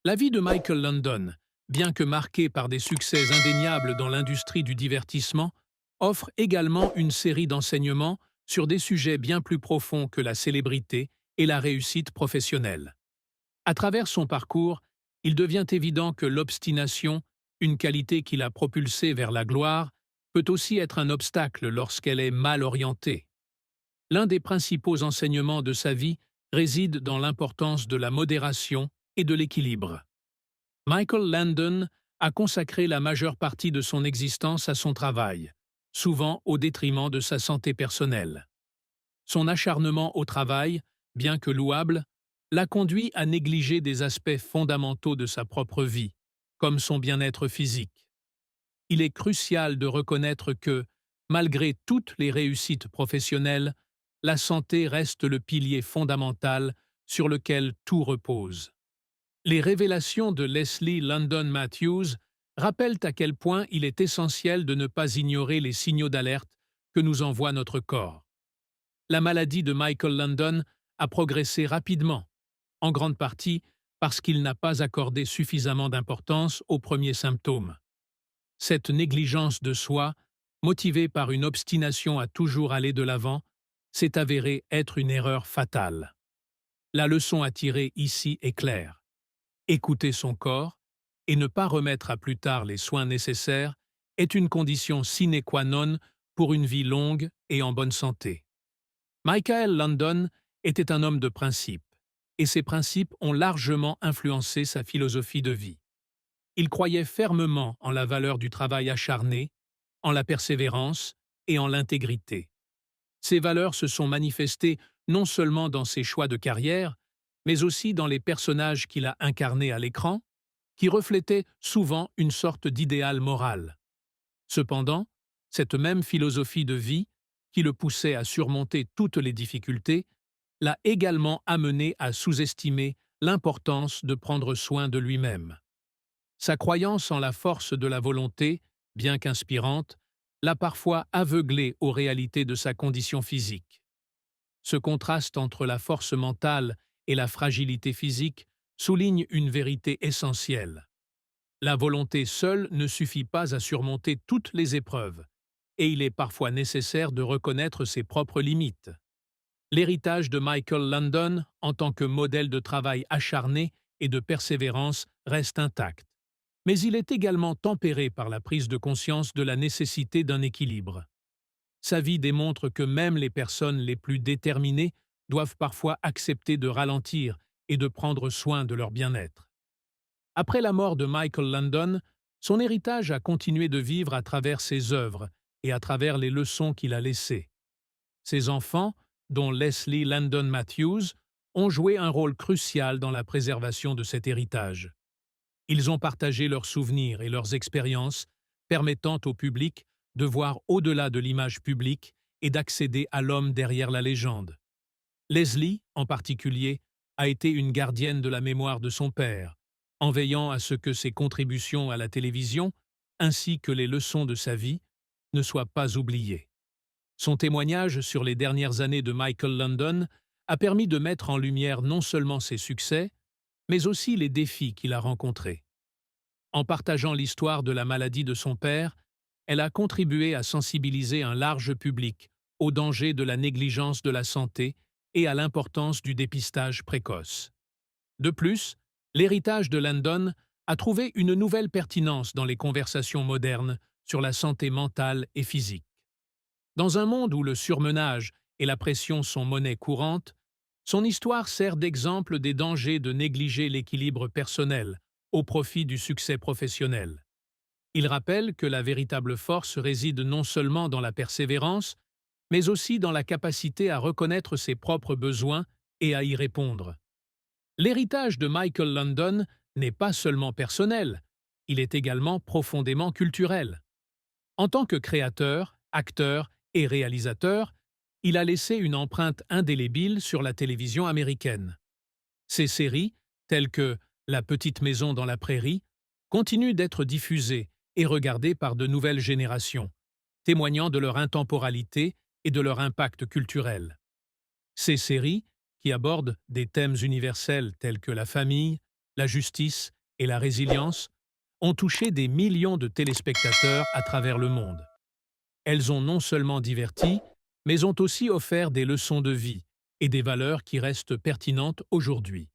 La vie de Michael Landon, bien que marquée par des succès indéniables dans l'industrie du divertissement, offre également une série d'enseignements sur des sujets bien plus profonds que la célébrité et la réussite professionnelle. À travers son parcours, il devient évident que l'obstination, une qualité qui l'a propulsé vers la gloire, peut aussi être un obstacle lorsqu'elle est mal orientée. L'un des principaux enseignements de sa vie réside dans l'importance de la modération et de l'équilibre. Michael Landon a consacré la majeure partie de son existence à son travail, souvent au détriment de sa santé personnelle. Son acharnement au travail, bien que louable, l'a conduit à négliger des aspects fondamentaux de sa propre vie, comme son bien-être physique. Il est crucial de reconnaître que, malgré toutes les réussites professionnelles, la santé reste le pilier fondamental sur lequel tout repose. Les révélations de Leslie Landon Matthews rappellent à quel point il est essentiel de ne pas ignorer les signaux d'alerte que nous envoie notre corps. La maladie de Michael Landon a progressé rapidement, en grande partie parce qu'il n'a pas accordé suffisamment d'importance aux premiers symptômes. Cette négligence de soi, motivée par une obstination à toujours aller de l'avant, s'est avérée être une erreur fatale. La leçon à tirer ici est claire. Écouter son corps et ne pas remettre à plus tard les soins nécessaires est une condition sine qua non pour une vie longue et en bonne santé. Michael Landon était un homme de principes, et ces principes ont largement influencé sa philosophie de vie. Il croyait fermement en la valeur du travail acharné, en la persévérance et en l'intégrité. Ces valeurs se sont manifestées non seulement dans ses choix de carrière, mais aussi dans les personnages qu'il a incarnés à l'écran, qui reflétaient souvent une sorte d'idéal moral. Cependant, cette même philosophie de vie, qui le poussait à surmonter toutes les difficultés, l'a également amené à sous-estimer l'importance de prendre soin de lui-même. Sa croyance en la force de la volonté, bien qu'inspirante, l'a parfois aveuglé aux réalités de sa condition physique. Ce contraste entre la force mentale et la fragilité physique souligne une vérité essentielle. La volonté seule ne suffit pas à surmonter toutes les épreuves, et il est parfois nécessaire de reconnaître ses propres limites. L'héritage de Michael Landon, en tant que modèle de travail acharné et de persévérance, reste intact. Mais il est également tempéré par la prise de conscience de la nécessité d'un équilibre. Sa vie démontre que même les personnes les plus déterminées doivent parfois accepter de ralentir et de prendre soin de leur bien-être. Après la mort de Michael Landon, son héritage a continué de vivre à travers ses œuvres et à travers les leçons qu'il a laissées. Ses enfants, dont Leslie Landon Matthews, ont joué un rôle crucial dans la préservation de cet héritage. Ils ont partagé leurs souvenirs et leurs expériences, permettant au public de voir au-delà de l'image publique et d'accéder à l'homme derrière la légende. Leslie, en particulier, a été une gardienne de la mémoire de son père, en veillant à ce que ses contributions à la télévision, ainsi que les leçons de sa vie, ne soient pas oubliées. Son témoignage sur les dernières années de Michael Landon a permis de mettre en lumière non seulement ses succès, mais aussi les défis qu'il a rencontrés. En partageant l'histoire de la maladie de son père, elle a contribué à sensibiliser un large public aux dangers de la négligence de la santé et à l'importance du dépistage précoce. De plus, l'héritage de Landon a trouvé une nouvelle pertinence dans les conversations modernes sur la santé mentale et physique. Dans un monde où le surmenage et la pression sont monnaie courante, son histoire sert d'exemple des dangers de négliger l'équilibre personnel au profit du succès professionnel. Il rappelle que la véritable force réside non seulement dans la persévérance, mais aussi dans la capacité à reconnaître ses propres besoins et à y répondre. L'héritage de Michael Landon n'est pas seulement personnel, il est également profondément culturel. En tant que créateur, acteur et réalisateur, il a laissé une empreinte indélébile sur la télévision américaine. Ses séries, telles que La petite maison dans la prairie, continuent d'être diffusées et regardées par de nouvelles générations, témoignant de leur intemporalité et de leur impact culturel. Ces séries, qui abordent des thèmes universels tels que la famille, la justice et la résilience ont touché des millions de téléspectateurs à travers le monde. Elles ont non seulement diverti, mais ont aussi offert des leçons de vie et des valeurs qui restent pertinentes aujourd'hui.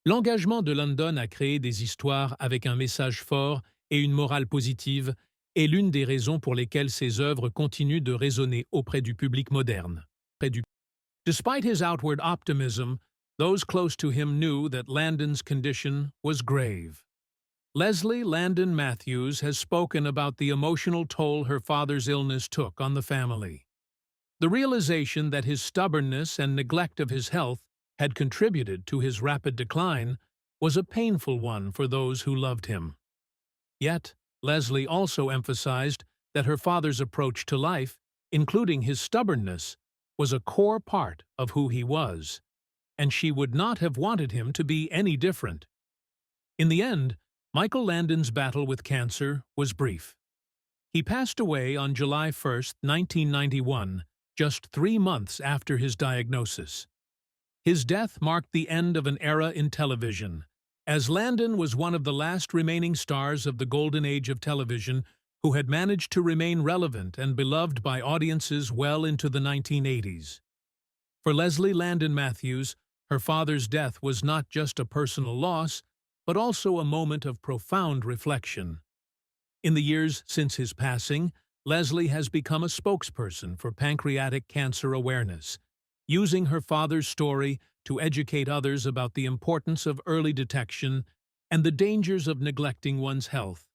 L'engagement de Landon à créer des histoires avec un message fort et une morale positive est l'une des raisons pour lesquelles ses œuvres continuent de résonner auprès du public moderne. Despite his outward optimism, those close to him knew that Landon's condition was grave. Leslie Landon Matthews has spoken about the emotional toll her father's illness took on the family. The realization that his stubbornness and neglect of his health had contributed to his rapid decline was a painful one for those who loved him. Yet, Leslie also emphasized that her father's approach to life, including his stubbornness, was a core part of who he was, and she would not have wanted him to be any different. In the end, Michael Landon's battle with cancer was brief. He passed away on July 1, 1991, just 3 months after his diagnosis. His death marked the end of an era in television, as Landon was one of the last remaining stars of the golden age of television who had managed to remain relevant and beloved by audiences well into the 1980s. For Leslie Landon Matthews, her father's death was not just a personal loss, but also a moment of profound reflection. In the years since his passing, Leslie has become a spokesperson for pancreatic cancer awareness, using her father's story to educate others about the importance of early detection and the dangers of neglecting one's health.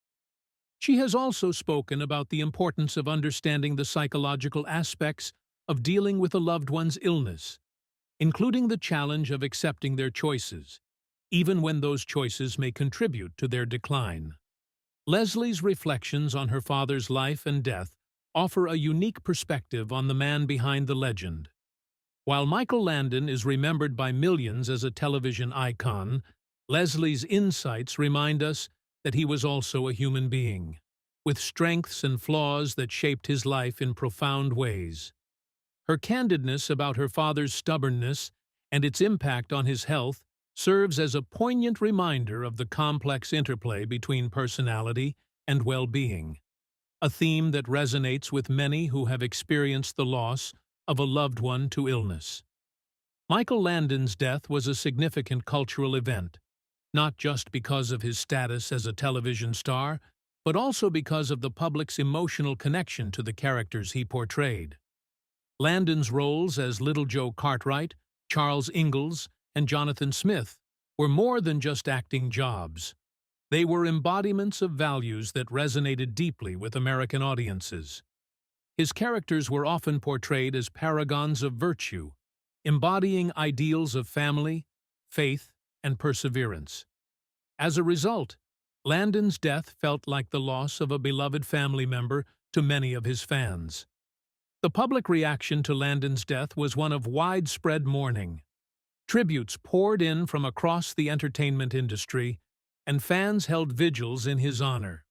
She has also spoken about the importance of understanding the psychological aspects of dealing with a loved one's illness, including the challenge of accepting their choices, even when those choices may contribute to their decline. Leslie's reflections on her father's life and death offer a unique perspective on the man behind the legend. While Michael Landon is remembered by millions as a television icon, Leslie's insights remind us that he was also a human being, with strengths and flaws that shaped his life in profound ways. Her candidness about her father's stubbornness and its impact on his health serves as a poignant reminder of the complex interplay between personality and well-being, a theme that resonates with many who have experienced the loss of a loved one to illness. Michael Landon's death was a significant cultural event, not just because of his status as a television star, but also because of the public's emotional connection to the characters he portrayed. Landon's roles as Little Joe Cartwright, Charles Ingalls, and Jonathan Smith were more than just acting jobs. They were embodiments of values that resonated deeply with American audiences. His characters were often portrayed as paragons of virtue, embodying ideals of family, faith, and perseverance. As a result, Landon's death felt like the loss of a beloved family member to many of his fans. The public reaction to Landon's death was one of widespread mourning. Tributes poured in from across the entertainment industry, and fans held vigils in his honor.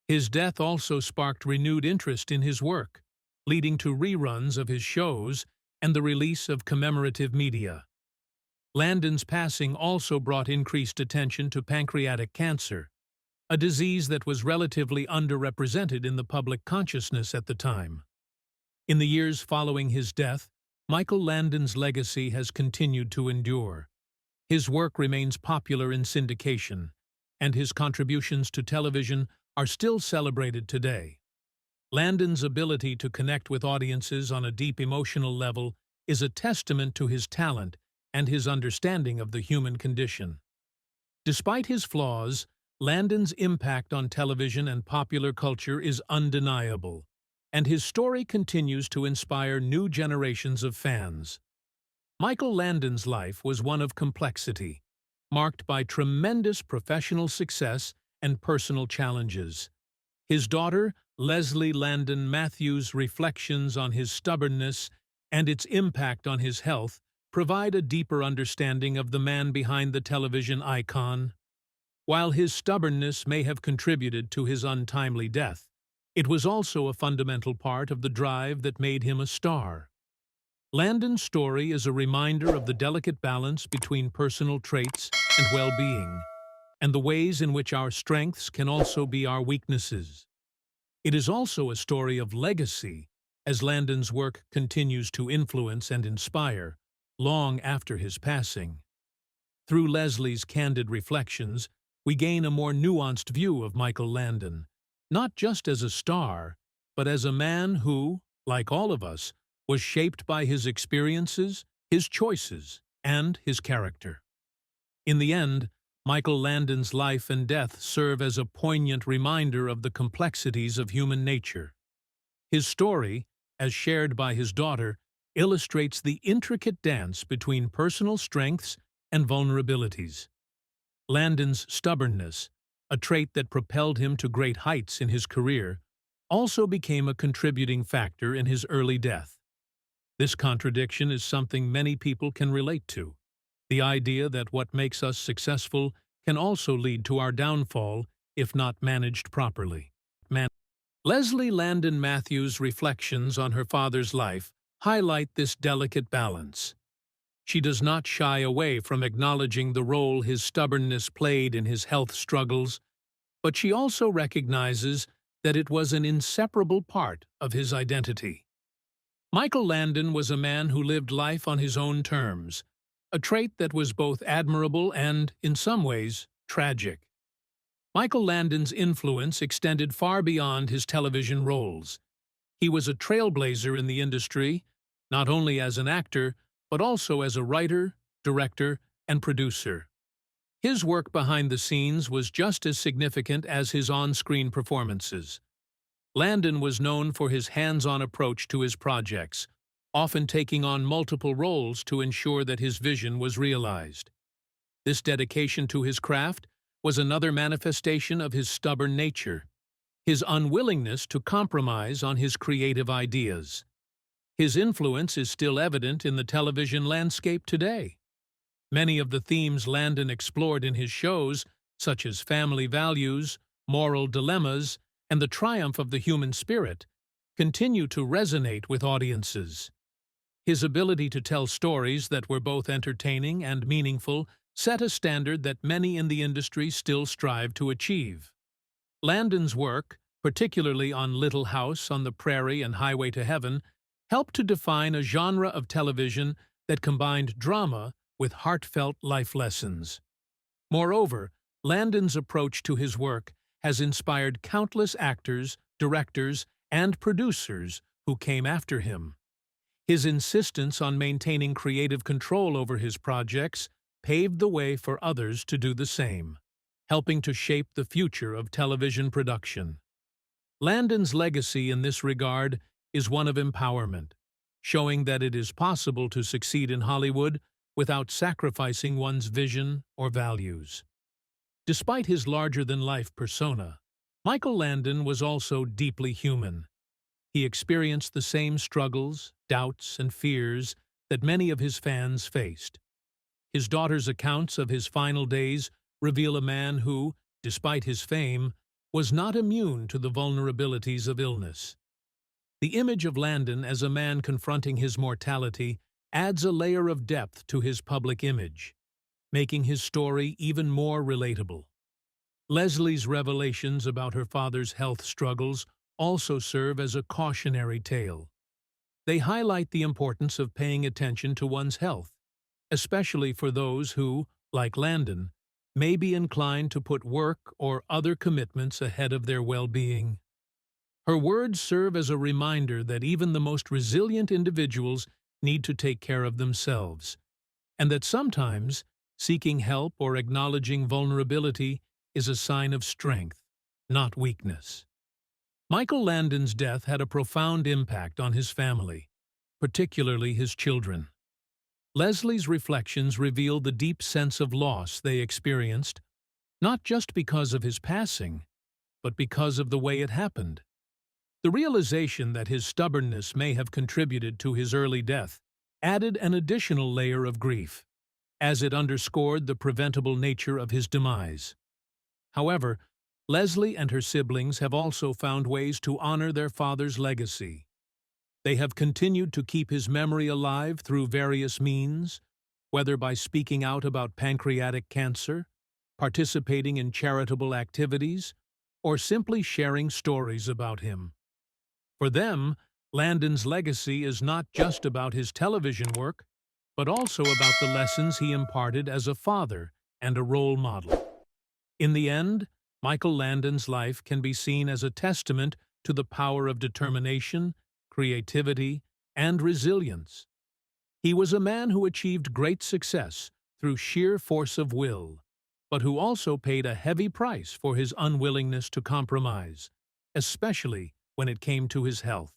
His death also sparked renewed interest in his work, leading to reruns of his shows and the release of commemorative media. Landon's passing also brought increased attention to pancreatic cancer, a disease that was relatively underrepresented in the public consciousness at the time. In the years following his death, Michael Landon's legacy has continued to endure. His work remains popular in syndication, and his contributions to television are still celebrated today. Landon's ability to connect with audiences on a deep emotional level is a testament to his talent and his understanding of the human condition. Despite his flaws, Landon's impact on television and popular culture is undeniable, and his story continues to inspire new generations of fans. Michael Landon's life was one of complexity, marked by tremendous professional success and personal challenges. His daughter, Leslie Landon Matthews' reflections on his stubbornness and its impact on his health provide a deeper understanding of the man behind the television icon. While his stubbornness may have contributed to his untimely death, it was also a fundamental part of the drive that made him a star. Landon's story is a reminder of the delicate balance between personal traits and well-being, and the ways in which our strengths can also be our weaknesses. It is also a story of legacy, as Landon's work continues to influence and inspire long after his passing. Through Leslie's candid reflections, we gain a more nuanced view of Michael Landon, not just as a star, but as a man who, like all of us, was shaped by his experiences, his choices, and his character. In the end, Michael Landon's life and death serve as a poignant reminder of the complexities of human nature. His story, as shared by his daughter, illustrates the intricate dance between personal strengths and vulnerabilities. Landon's stubbornness, a trait that propelled him to great heights in his career, also became a contributing factor in his early death. This contradiction is something many people can relate to. The idea that what makes us successful can also lead to our downfall if not managed properly. Leslie Landon Matthews' reflections on her father's life highlight this delicate balance. She does not shy away from acknowledging the role his stubbornness played in his health struggles, but she also recognizes that it was an inseparable part of his identity. Michael Landon was a man who lived life on his own terms, a trait that was both admirable and, in some ways, tragic. Michael Landon's influence extended far beyond his television roles. He was a trailblazer in the industry, not only as an actor, but also as a writer, director, and producer. His work behind the scenes was just as significant as his on-screen performances. Landon was known for his hands-on approach to his projects, often taking on multiple roles to ensure that his vision was realized. This dedication to his craft was another manifestation of his stubborn nature, his unwillingness to compromise on his creative ideas. His influence is still evident in the television landscape today. Many of the themes Landon explored in his shows, such as family values, moral dilemmas, and the triumph of the human spirit, continue to resonate with audiences. His ability to tell stories that were both entertaining and meaningful set a standard that many in the industry still strive to achieve. Landon's work, particularly on Little House on the Prairie and Highway to Heaven, helped to define a genre of television that combined drama with heartfelt life lessons. Moreover, Landon's approach to his work has inspired countless actors, directors, and producers who came after him. His insistence on maintaining creative control over his projects paved the way for others to do the same, helping to shape the future of television production. Landon's legacy in this regard is one of empowerment, showing that it is possible to succeed in Hollywood without sacrificing one's vision or values. Despite his larger-than-life persona, Michael Landon was also deeply human. He experienced the same struggles, doubts, and fears that many of his fans faced. His daughter's accounts of his final days reveal a man who, despite his fame, was not immune to the vulnerabilities of illness. The image of Landon as a man confronting his mortality adds a layer of depth to his public image, making his story even more relatable. Leslie's revelations about her father's health struggles also serve as a cautionary tale. They highlight the importance of paying attention to one's health, especially for those who, like Landon, may be inclined to put work or other commitments ahead of their well-being. Her words serve as a reminder that even the most resilient individuals need to take care of themselves, and that sometimes seeking help or acknowledging vulnerability is a sign of strength, not weakness. Michael Landon's death had a profound impact on his family, particularly his children. Leslie's reflections reveal the deep sense of loss they experienced, not just because of his passing, but because of the way it happened. The realization that his stubbornness may have contributed to his early death added an additional layer of grief, as it underscored the preventable nature of his demise. However, Leslie and her siblings have also found ways to honor their father's legacy. They have continued to keep his memory alive through various means, whether by speaking out about pancreatic cancer, participating in charitable activities, or simply sharing stories about him. For them, Landon's legacy is not just about his television work, but also about the lessons he imparted as a father and a role model. In the end, Michael Landon's life can be seen as a testament to the power of determination, creativity, and resilience. He was a man who achieved great success through sheer force of will, but who also paid a heavy price for his unwillingness to compromise, especially when it came to his health.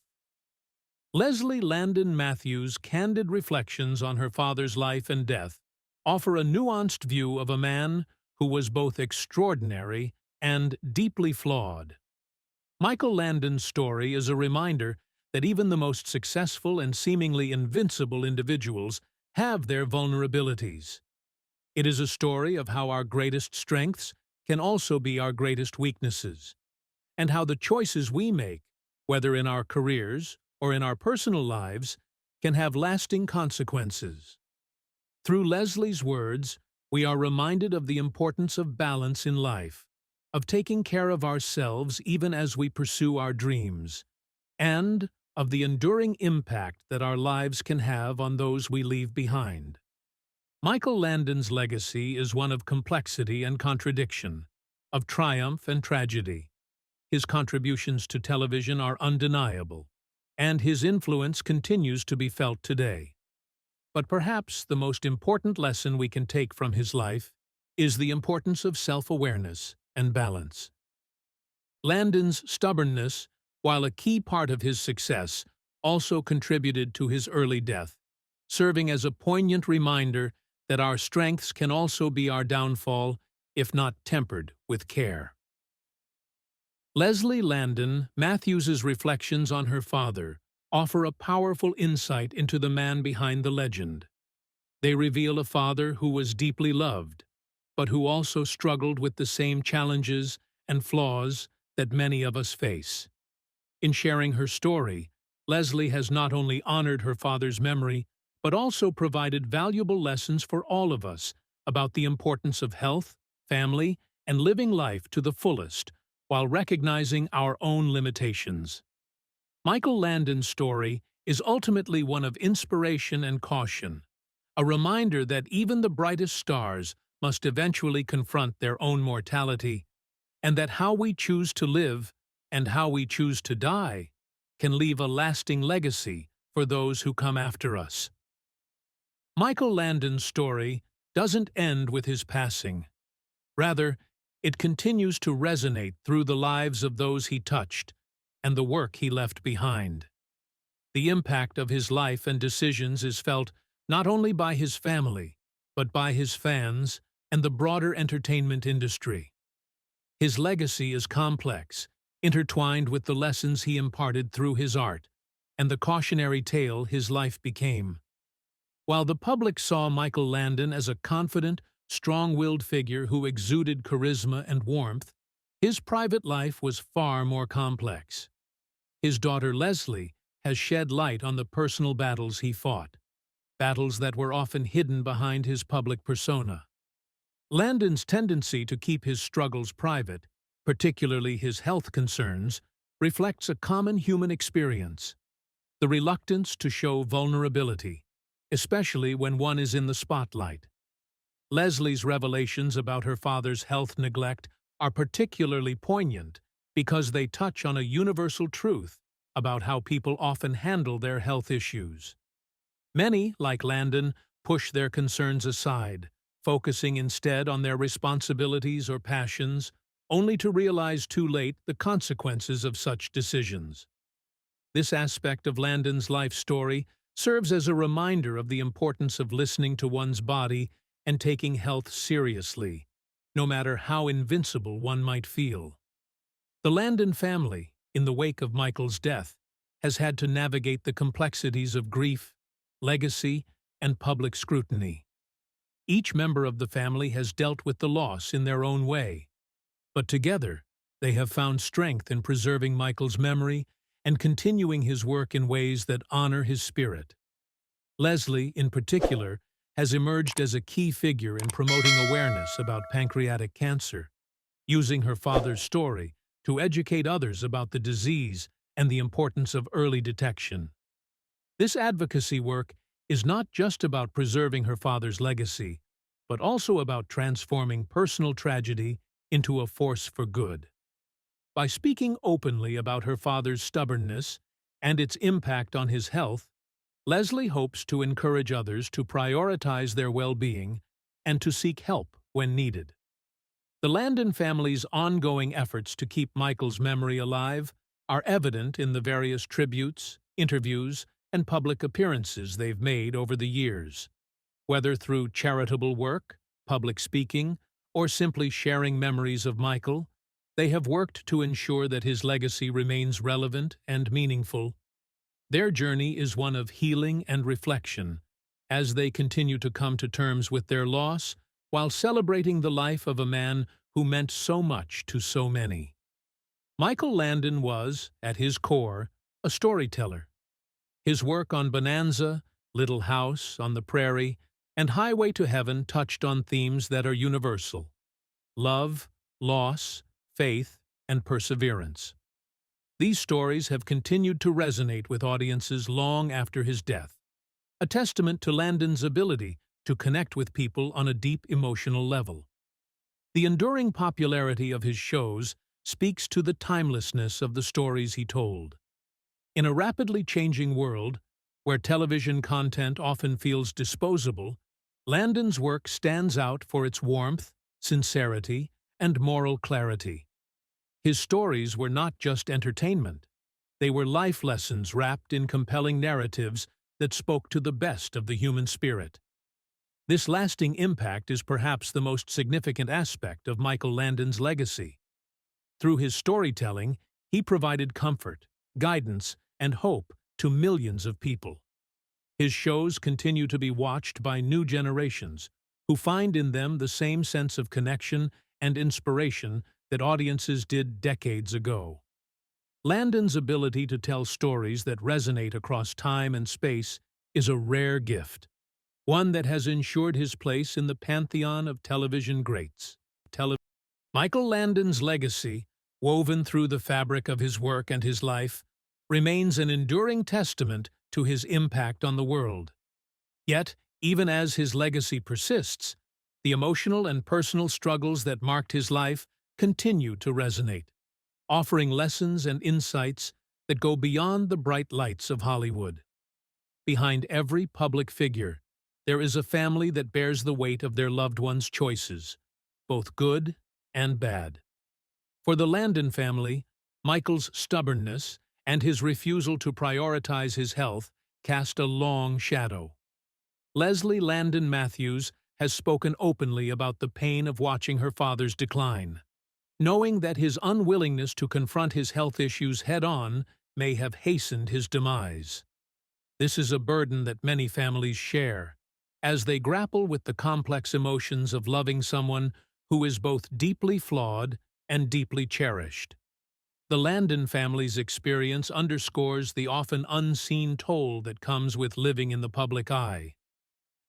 Leslie Landon Matthews' candid reflections on her father's life and death offer a nuanced view of a man who was both extraordinary and deeply flawed. Michael Landon's story is a reminder that even the most successful and seemingly invincible individuals have their vulnerabilities. It is a story of how our greatest strengths can also be our greatest weaknesses, and how the choices we make, whether in our careers or in our personal lives, can have lasting consequences. Through Leslie's words, we are reminded of the importance of balance in life, of taking care of ourselves even as we pursue our dreams, and of the enduring impact that our lives can have on those we leave behind. Michael Landon's legacy is one of complexity and contradiction, of triumph and tragedy. His contributions to television are undeniable, and his influence continues to be felt today. But perhaps the most important lesson we can take from his life is the importance of self-awareness and balance. Landon's stubbornness, while a key part of his success, also contributed to his early death, serving as a poignant reminder that our strengths can also be our downfall if not tempered with care. Leslie Landon Matthews' reflections on her father offer a powerful insight into the man behind the legend. They reveal a father who was deeply loved, but who also struggled with the same challenges and flaws that many of us face. In sharing her story, Leslie has not only honored her father's memory, but also provided valuable lessons for all of us about the importance of health, family, and living life to the fullest, while recognizing our own limitations. Michael Landon's story is ultimately one of inspiration and caution, a reminder that even the brightest stars must eventually confront their own mortality, and that how we choose to live and how we choose to die can leave a lasting legacy for those who come after us. Michael Landon's story doesn't end with his passing. Rather, it continues to resonate through the lives of those he touched and the work he left behind. The impact of his life and decisions is felt not only by his family, but by his fans and the broader entertainment industry. His legacy is complex, intertwined with the lessons he imparted through his art and the cautionary tale his life became. While the public saw Michael Landon as a confident, strong-willed figure who exuded charisma and warmth, his private life was far more complex. His daughter Leslie has shed light on the personal battles he fought, battles that were often hidden behind his public persona. Landon's tendency to keep his struggles private, particularly his health concerns, reflects a common human experience: the reluctance to show vulnerability, especially when one is in the spotlight. Leslie's revelations about her father's health neglect are particularly poignant because they touch on a universal truth about how people often handle their health issues. Many, like Landon, push their concerns aside, focusing instead on their responsibilities or passions, only to realize too late the consequences of such decisions. This aspect of Landon's life story serves as a reminder of the importance of listening to one's body and taking health seriously, no matter how invincible one might feel. The Landon family, in the wake of Michael's death, has had to navigate the complexities of grief, legacy, and public scrutiny. Each member of the family has dealt with the loss in their own way, but together they have found strength in preserving Michael's memory and continuing his work in ways that honor his spirit. Leslie, in particular, has emerged as a key figure in promoting awareness about pancreatic cancer, using her father's story to educate others about the disease and the importance of early detection. This advocacy work is not just about preserving her father's legacy, but also about transforming personal tragedy into a force for good. By speaking openly about her father's stubbornness and its impact on his health, Leslie hopes to encourage others to prioritize their well-being and to seek help when needed. The Landon family's ongoing efforts to keep Michael's memory alive are evident in the various tributes, interviews, and public appearances they've made over the years. Whether through charitable work, public speaking, or simply sharing memories of Michael, they have worked to ensure that his legacy remains relevant and meaningful. Their journey is one of healing and reflection, as they continue to come to terms with their loss while celebrating the life of a man who meant so much to so many. Michael Landon was, at his core, a storyteller. His work on Bonanza, Little House on the Prairie, and Highway to Heaven touched on themes that are universal: love, loss, faith, and perseverance. These stories have continued to resonate with audiences long after his death, a testament to Landon's ability to connect with people on a deep emotional level. The enduring popularity of his shows speaks to the timelessness of the stories he told. In a rapidly changing world, where television content often feels disposable, Landon's work stands out for its warmth, sincerity, and moral clarity. His stories were not just entertainment. They were life lessons wrapped in compelling narratives that spoke to the best of the human spirit. This lasting impact is perhaps the most significant aspect of Michael Landon's legacy. Through his storytelling, he provided comfort, guidance, and hope to millions of people. His shows continue to be watched by new generations, who find in them the same sense of connection and inspiration that audiences did decades ago. Landon's ability to tell stories that resonate across time and space is a rare gift, one that has ensured his place in the pantheon of television greats. Michael Landon's legacy, woven through the fabric of his work and his life, remains an enduring testament to his impact on the world. Yet, even as his legacy persists, the emotional and personal struggles that marked his life continue to resonate, offering lessons and insights that go beyond the bright lights of Hollywood. Behind every public figure, there is a family that bears the weight of their loved ones' choices, both good and bad. For the Landon family, Michael's stubbornness and his refusal to prioritize his health cast a long shadow. Leslie Landon Matthews has spoken openly about the pain of watching her father's decline, knowing that his unwillingness to confront his health issues head-on may have hastened his demise. This is a burden that many families share, as they grapple with the complex emotions of loving someone who is both deeply flawed and deeply cherished. The Landon family's experience underscores the often unseen toll that comes with living in the public eye.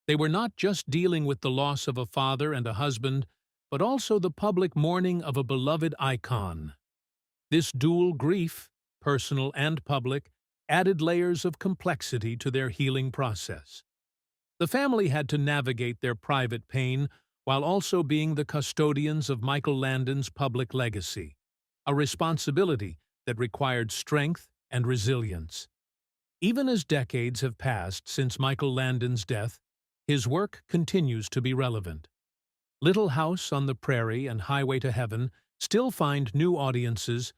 They were not just dealing with the loss of a father and a husband, but also the public mourning of a beloved icon. This dual grief, personal and public, added layers of complexity to their healing process. The family had to navigate their private pain while also being the custodians of Michael Landon's public legacy, a responsibility that required strength and resilience. Even as decades have passed since Michael Landon's death, his work continues to be relevant. Little House on the Prairie and Highway to Heaven still find new audiences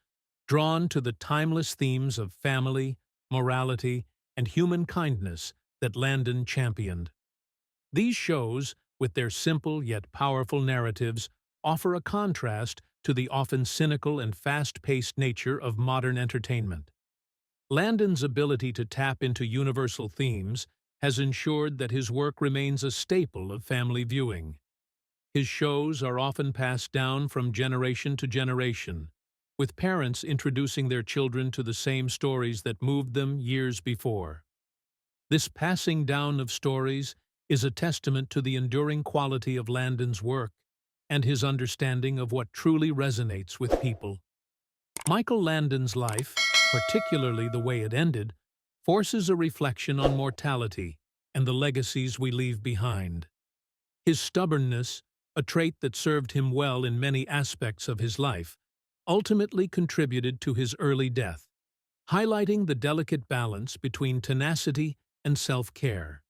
drawn to the timeless themes of family, morality, and human kindness that Landon championed. These shows, with their simple yet powerful narratives, offer a contrast to the often cynical and fast-paced nature of modern entertainment. Landon's ability to tap into universal themes has ensured that his work remains a staple of family viewing. His shows are often passed down from generation to generation, with parents introducing their children to the same stories that moved them years before. This passing down of stories is a testament to the enduring quality of Landon's work and his understanding of what truly resonates with people. Michael Landon's life, particularly the way it ended, forces a reflection on mortality and the legacies we leave behind. His stubbornness, a trait that served him well in many aspects of his life, ultimately contributed to his early death, highlighting the delicate balance between tenacity and self-care.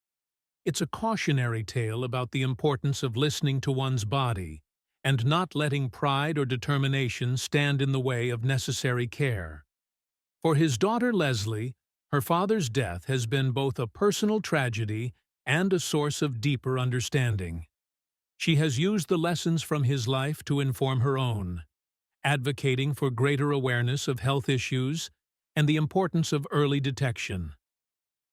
It's a cautionary tale about the importance of listening to one's body and not letting pride or determination stand in the way of necessary care. For his daughter Leslie, her father's death has been both a personal tragedy and a source of deeper understanding. She has used the lessons from his life to inform her own, advocating for greater awareness of health issues and the importance of early detection.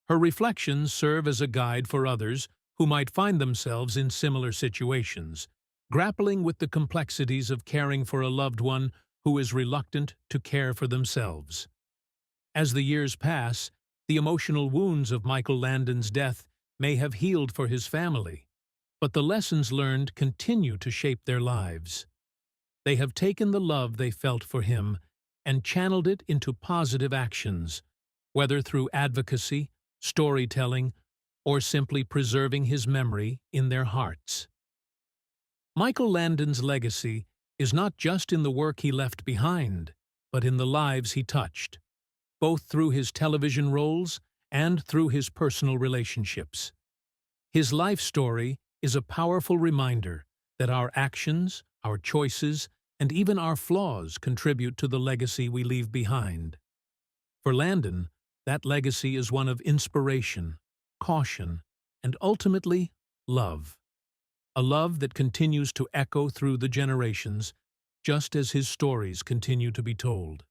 Her reflections serve as a guide for others who might find themselves in similar situations, grappling with the complexities of caring for a loved one who is reluctant to care for themselves. As the years pass, the emotional wounds of Michael Landon's death may have healed for his family, but the lessons learned continue to shape their lives. They have taken the love they felt for him and channeled it into positive actions, whether through advocacy, storytelling, or simply preserving his memory in their hearts. Michael Landon's legacy is not just in the work he left behind, but in the lives he touched, both through his television roles and through his personal relationships. His life story is a powerful reminder that our actions, our choices, and even our flaws contribute to the legacy we leave behind. For Landon, that legacy is one of inspiration, caution, and ultimately, love. A love that continues to echo through the generations, just as his stories continue to be told.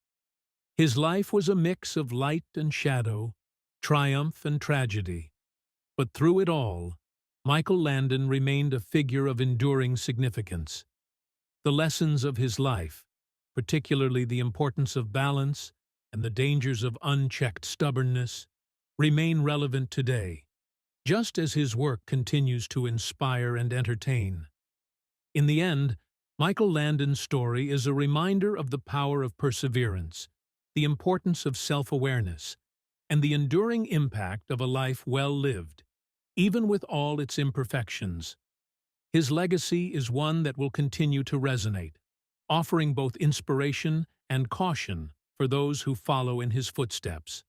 His life was a mix of light and shadow, triumph and tragedy. But through it all, Michael Landon remained a figure of enduring significance. The lessons of his life, particularly the importance of balance and the dangers of unchecked stubbornness, remain relevant today, just as his work continues to inspire and entertain. In the end, Michael Landon's story is a reminder of the power of perseverance, the importance of self-awareness, and the enduring impact of a life well lived, even with all its imperfections. His legacy is one that will continue to resonate, offering both inspiration and caution for those who follow in his footsteps.